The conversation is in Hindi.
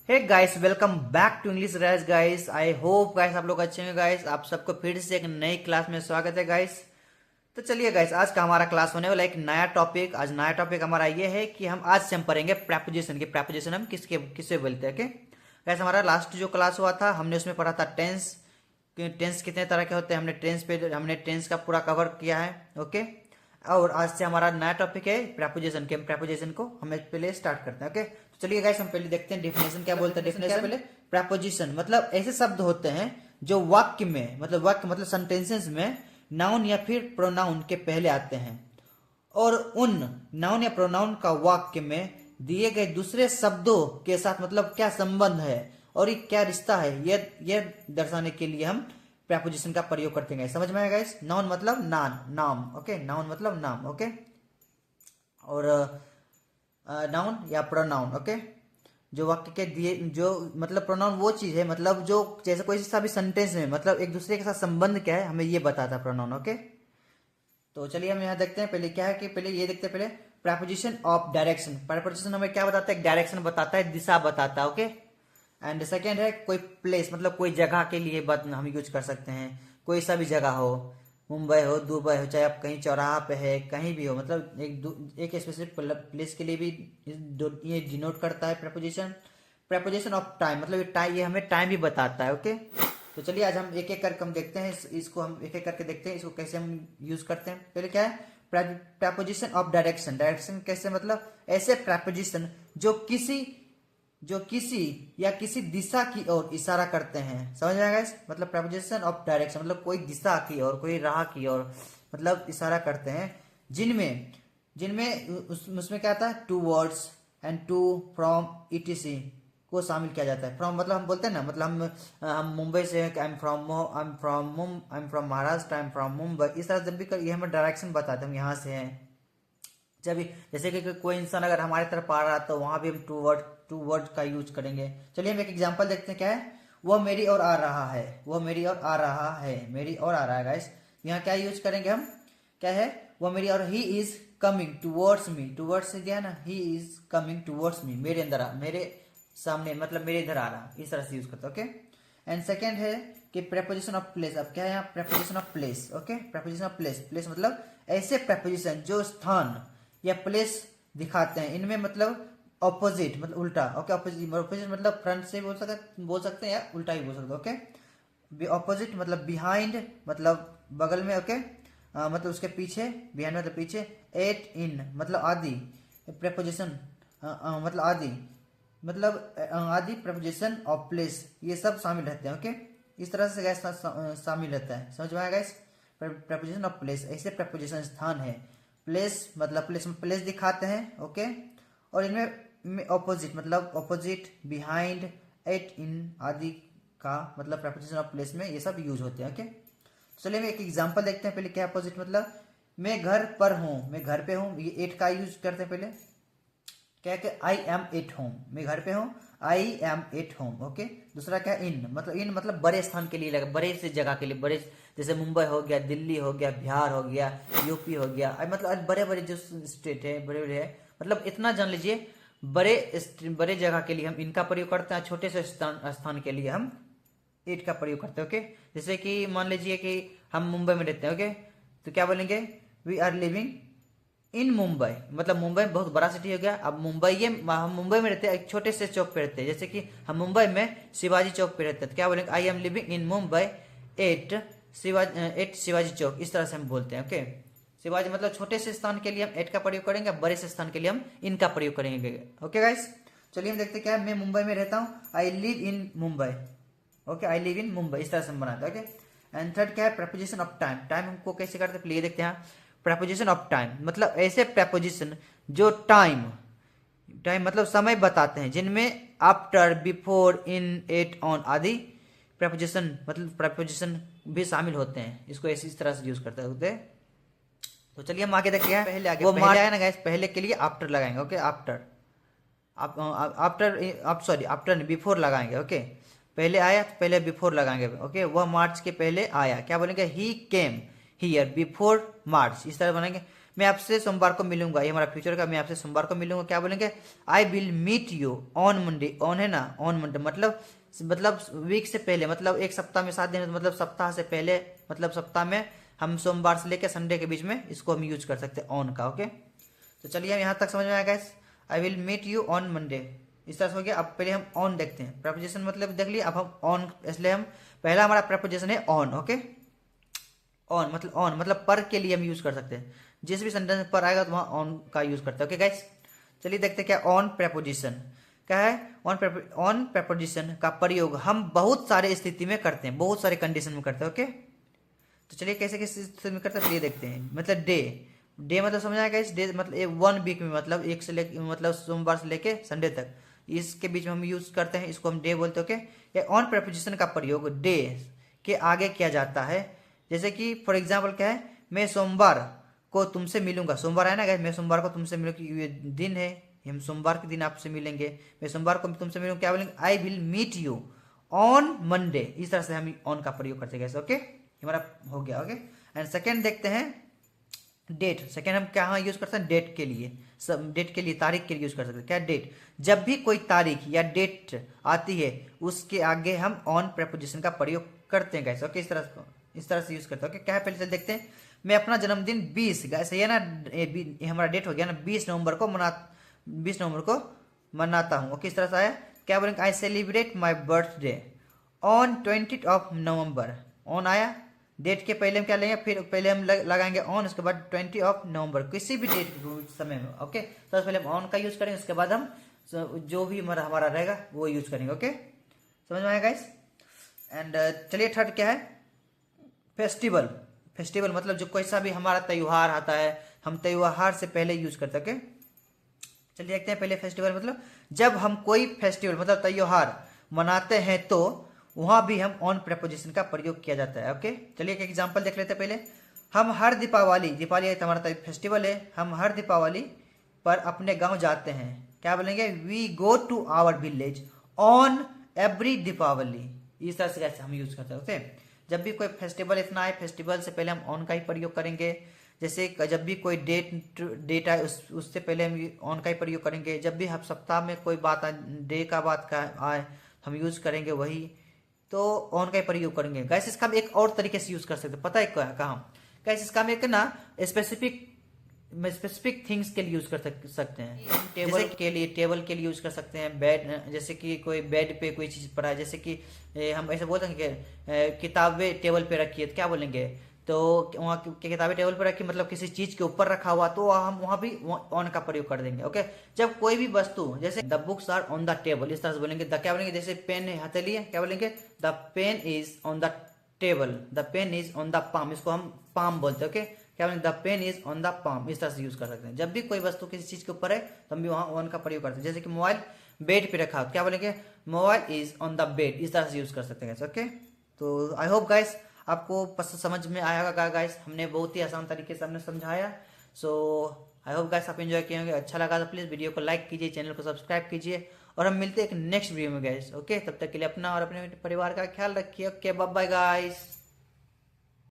Hey guys, welcome back to English Raj guys. I hope guys आप लोग अच्छे हैं गाइस। आप सबको फिर से एक नई क्लास में स्वागत है गाइस। तो चलिए गाइस, आज का हमारा क्लास होने वाला एक नया टॉपिक। आज नया टॉपिक हमारा ये है कि हम आज से हम पढ़ेंगे प्रेपोजिशन की। प्रेपोजिशन हम किससे बोलते हैं। ओके गाइस, हमारा लास्ट जो क्लास हुआ था हमने उसमें पढ़ा था टेंस। टेंस कितने तरह के होते हैं, हमने टेंस का पूरा कवर किया है। ओके, और आज से हमारा नया टॉपिक है प्रेपोजिशन के। प्रेपोजिशन को हम पहले स्टार्ट करते हैं। ओके, तो चलिए गाइस हम पहले देखते हैं डेफिनेशन क्या बोलते हैं। डेफिनेशन पहले, प्रेपोजिशन मतलब ऐसे शब्द होते हैं जो वाक्य में मतलब सेंटेंसेस में नाउन या फिर प्रोनाउन के पहले आते हैं, और उन नाउन या प्रोनाउन का वाक्य में दिए गए दूसरे शब्दों के साथ मतलब क्या संबंध है और ये क्या रिश्ता है, यह दर्शाने के लिए हम प्रेपोजिशन का प्रयोग करते हैं। समझ में आएगा गाइस। नाउन मतलब नाम। ओके, नाउन मतलब नाम। ओके, और नाउन या प्रोनाउन। ओके, जो वाक्य के दिए जो मतलब प्रोनाउन वो चीज है मतलब जो जैसे कोई सा भी सेंटेंस में मतलब एक दूसरे के साथ संबंध क्या है हमें ये बताता है प्रोनाउन। ओके, तो चलिए हम यहाँ देखते हैं। पहले क्या है कि पहले ये देखते हैं पहले प्रेपोजिशन ऑफ डायरेक्शन। प्रेपोजिशन हमें क्या बताता है, एक डायरेक्शन बताता है, दिशा बताता है। ओके, एंड सेकेंड है कोई प्लेस मतलब कोई जगह के लिए बात हम यूज कर सकते हैं। कोई सा भी जगह हो, मुंबई हो, दुबई हो, चाहे आप कहीं चौराहा पे है, कहीं भी हो, मतलब एक स्पेसिफिक प्लेस के लिए भी ये डिनोट करता है प्रेपोजिशन। प्रेपोजिशन ऑफ टाइम मतलब ये हमें टाइम भी बताता है। ओके, तो चलिए आज हम एक एक करके हम देखते हैं इसको हम एक एक करके देखते हैं इसको कैसे हम यूज करते हैं। पहले क्या है, प्रेपोजिशन ऑफ डायरेक्शन। डायरेक्शन कैसे मतलब ऐसे प्रेपोजिशन जो किसी या किसी दिशा की ओर इशारा करते हैं। समझ में आएगा इस मतलब प्रेपोजिशन ऑफ डायरेक्शन मतलब कोई दिशा की ओर, कोई राह की ओर मतलब इशारा करते हैं, जिनमें जिनमें उसमें क्या आता है, towards and to, from, etc को शामिल किया जाता है। फ्रॉम मतलब हम बोलते हैं ना, मतलब हम मुंबई से हैं, I am from Maharashtra, I am from Mumbai. इस तरह जब भी ये हमें डायरेक्शन बताते हैं हम यहाँ से हैं। जब जैसे कि कोई इंसान अगर हमारी तरफ आ रहा है तो वहां भी हम टू वर्ड का यूज करेंगे। चलिए हम एक एग्जांपल देखते हैं क्या है। वह मेरी ओर आ रहा है, वह मेरी ओर आ रहा है, मेरी ओर आ रहा है गाइस। यहाँ क्या यूज करेंगे हम, क्या है, वह मेरी और he is coming towards me. Towards से क्या है ना, he is coming towards me, मेरे अंदर मेरे सामने मतलब मेरे इधर आ रहा, इस तरह से यूज करते हैं। ओके, एंड सेकेंड है कि प्रेपोजिशन ऑफ प्लेस। अब क्या है यहाँ, preposition of place. Okay, preposition of place. Place मतलब ऐसे प्रेपोजिशन जो स्थान या प्लेस दिखाते हैं, इनमें मतलब ऑपोजिट मतलब उल्टा। ओके, ऑपोजिट मतलब फ्रंट से बोल सकते हैं या उल्टा ही बोल सकते हैं। ओके, ऑपोजिट मतलब बिहाइंड मतलब बगल में। ओके, मतलब उसके पीछे, बिहाइंड मतलब पीछे। एट, इन मतलब आदि। प्रेपोजिशन मतलब आदि मतलब आदि प्रेपोजिशन ऑफ प्लेस, ये सब शामिल रहते हैं। ओके, इस तरह से गैस शामिल रहता है। समझ में आया गैस। प्रेपोजिशन ऑफ प्लेस ऐसे प्रेपोजिशन स्थान है, प्लेस मतलब प्लेस दिखाते हैं। ओके, और इनमें ऑपोजिट मतलब ऑपोजिट, बिहाइंड, एट, इन आदि का मतलब प्रेपोजिशन ऑफ प्लेस में ये सब यूज होते हैं। ओके, चलिए हम एक एग्जांपल देखते हैं। पहले क्या अपोजिट मतलब, मैं घर पर हूँ, मैं घर पे हूँ, ये एट का यूज करते हैं। पहले क्या है, आई एम एट होम, मैं घर पे हूँ, I am at home. Okay, दूसरा क्या, इन मतलब बड़े स्थान के लिए लगा, बड़े से जगह के लिए, बड़े जैसे मुंबई हो गया, दिल्ली हो गया, बिहार हो गया, यूपी हो गया, मतलब बड़े बड़े जो स्टेट है, बड़े बड़े है, मतलब इतना जान लीजिए। बड़े जगह के लिए हम इनका प्रयोग करते हैं, छोटे से स्थान के लिए हम इट का प्रयोग करते हैं। ओके, जैसे कि मान लीजिए कि हम मुंबई में रहते हैं। ओके, तो क्या बोलेंगे, we are living in Mumbai, मतलब मुंबई बहुत बड़ा सिटी हो गया। अब हम मुंबई में रहते हैं, एक छोटे से चौक पे रहते हैं, जैसे कि हम मुंबई में शिवाजी चौक पे रहते हैं, तो क्या बोलेंगे, I am living in Mumbai at Shivaji Chowk. इस तरह से हम बोलते हैं। ओके, शिवाजी मतलब छोटे से स्थान के लिए हम एट का प्रयोग करेंगे, बड़े से स्थान के लिए हम इनका प्रयोग करेंगे। ओके गाइस, चलिए हम देखते हैं क्या है, मैं मुंबई में रहता हूँ, I live in Mumbai. Okay, I live in Mumbai, इस तरह से हम बनाते हैं। ओके, एंड थर्ड क्या है, प्रेपोजिशन ऑफ टाइम। टाइम हमको कैसे करते हैं, प्लीज देखते हैं। प्रेपोजिशन ऑफ टाइम मतलब ऐसे प्रेपोजिशन जो टाइम मतलब समय बताते हैं, जिनमें after, before, in, at, on आदि प्रेपोजिशन भी शामिल होते हैं। इसको इस तरह से यूज करते होते हैं। तो चलिए हम आगे देखते हैं। पहले आया ना गाइस, पहले के लिए आफ्टर लगाएंगे। ओके, आफ्टर बिफोर लगाएंगे। ओके, पहले आया तो पहले बिफोर लगाएंगे। ओके, वह मार्च के पहले आया, क्या बोलेंगे, ही केम हियर बिफोर मार्च, इस तरह बनेंगे। मैं आपसे सोमवार को मिलूंगा, ये हमारा फ्यूचर का, मैं आपसे सोमवार को मिलूंगा, क्या बोलेंगे, I will meet you on Monday. On है ना, ऑन मंडे मतलब वीक से पहले, मतलब एक सप्ताह में 7 दिन, मतलब सप्ताह से पहले, मतलब सप्ताह में हम सोमवार से लेकर संडे के बीच में इसको हम यूज कर सकते हैं ऑन का। ओके, तो चलिए हम यहाँ तक समझ में आया गाइस। I will meet you on Monday, इस तरह से हो गया। अब पहले हम ऑन देखते हैं, प्रेपोजिशन मतलब देख लिया, अब हम ऑन, इसलिए हम पहला हमारा प्रेपोजिशन है ऑन। ओके, ऑन मतलब पर के लिए हम यूज कर सकते हैं, जिस भी सेंटेंस में पर आएगा तो वहां ऑन का यूज करते हैं। ओके गाइस, चलिए देखते हैं क्या ऑन प्रेपोजिशन क्या है। ऑन प्रेपोजिशन का प्रयोग हम बहुत सारे स्थिति में करते हैं, बहुत सारे कंडीशन में करते हैं। ओके, तो चलिए कैसे किस स्थिति में करते हैं ये देखते हैं। मतलब डे मतलब समझ आएगा इस डे मतलब 1 वीक में, मतलब एक से लेके मतलब सोमवार से लेके संडे तक, इसके बीच में हम यूज करते हैं, इसको हम डे बोलते हैं। ओके, ऑन प्रेपोजिशन का प्रयोग डे के आगे किया जाता है। जैसे कि फॉर एग्जाम्पल क्या है, मैं सोमवार को तुमसे मिलूंगा, सोमवार है ना गाइस, मैं सोमवार को तुमसे मिलूंगा, ये दिन है, हम सोमवार के दिन आपसे मिलेंगे, मैं सोमवार को तुमसे मिलूंगा, क्या बोलेंगे, I will meet you on Monday. इस तरह से हम ऑन का प्रयोग करते हैं। ओके, हमारा हो गया। ओके, एंड सेकेंड देखते हैं डेट। सेकेंड हम क्या यूज करते हैं, डेट के लिए, डेट के लिए, तारीख के लिए यूज कर सकते हैं। क्या डेट, जब भी कोई तारीख या डेट आती है उसके आगे हम ऑन प्रेपोजिशन का प्रयोग करते हैं गाइस। ओके, इस तरह से यूज करते हैं। ओके, क्या है पहले चल देखते हैं। मैं अपना जन्मदिन 20 गाइस, ये ना ये हमारा डेट हो गया ना, 20 नवंबर को मनाता हूँ। ओके, इस तरह से आया। क्या बोलेंगे, I celebrate my birthday on 20 of November. On आया, डेट के पहले हम क्या लेंगे, फिर पहले हम लगाएंगे ऑन, उसके बाद 20 ऑफ नवंबर, किसी भी डेट समय में। ओके, तो पहले हम ऑन का यूज करेंगे, उसके बाद हम जो भी हमारा रहेगा वो यूज करेंगे। ओके, समझ में आया गाइस। एंड चलिए थर्ड क्या है, फेस्टिवल। फेस्टिवल मतलब जो कोई सा भी हमारा त्योहार आता है, हम त्योहार से पहले यूज करते हैं। ओके, चलिए देखते हैं पहले फेस्टिवल मतलब जब हम कोई फेस्टिवल मतलब त्योहार मनाते हैं तो वहां भी हम ऑन प्रेपोजिशन का प्रयोग किया जाता है। ओके, चलिए एक एग्जांपल देख लेते हैं पहले। हम हर दीपावली हमारा फेस्टिवल है, हम हर दीपावली पर अपने गांव जाते हैं, क्या बोलेंगे, we go to our village on every Deepawali. इस तरह से हम यूज करते हैं। ओके, जब भी कोई फेस्टिवल इतना है, फेस्टिवल से पहले हम ऑन का ही प्रयोग करेंगे। जैसे जब भी कोई डेट आए उससे पहले हम ऑन का ही प्रयोग करेंगे। जब भी हम सप्ताह में कोई बात डे का बात का आए हम यूज करेंगे वही, तो ऑन का ही प्रयोग करेंगे। गैस इसका हम एक और तरीके से यूज कर सकते हैं, पता है कहाँ गैस, इसका हम एक ना स्पेसिफिक थिंग्स के लिए यूज कर सकते हैं। टेबल के लिए यूज कर सकते हैं। बेड, जैसे कि कोई बेड पे कोई चीज पड़ा है, जैसे कि हम ऐसे बोलते हैं कि किताबें टेबल पे रखी है, तो क्या बोलेंगे, तो वहाँ की किताबें टेबल पर रखी मतलब किसी चीज के ऊपर रखा हुआ, तो हम वहां भी ऑन का प्रयोग कर देंगे। ओके, जब कोई भी वस्तु, जैसे the books are on the table, इस तरह से बोलेंगे। क्या बोलेंगे, जैसे पेन है हथेली है, क्या बोलेंगे, the pen is on the table, the pen is on the palm, इसको हम पाम बोलते हैं। ओके, क्या बोलेंगे, the pen is on the palm, इस तरह से यूज कर सकते हैं। जब भी कोई वस्तु किसी चीज के ऊपर है तो हम भी वहां ऑन का प्रयोग करते हैं। जैसे कि मोबाइल बेड पे रखा, क्या बोलेंगे, mobile is on the bed, इस तरह से यूज कर सकते हैं। ओके, तो आई होप गाइस आपको समझ में आया होगा गाइस, हमने बहुत ही आसान तरीके से हमने समझाया। सो आई होप गाइस आप एंजॉय किए होंगे। अच्छा लगा तो प्लीज वीडियो को लाइक कीजिए, चैनल को सब्सक्राइब कीजिए, और हम मिलते हैं एक नेक्स्ट वीडियो में गाइस। ओके, तब तक के लिए अपना और अपने परिवार का ख्याल रखिए। Okay, bye bye guys.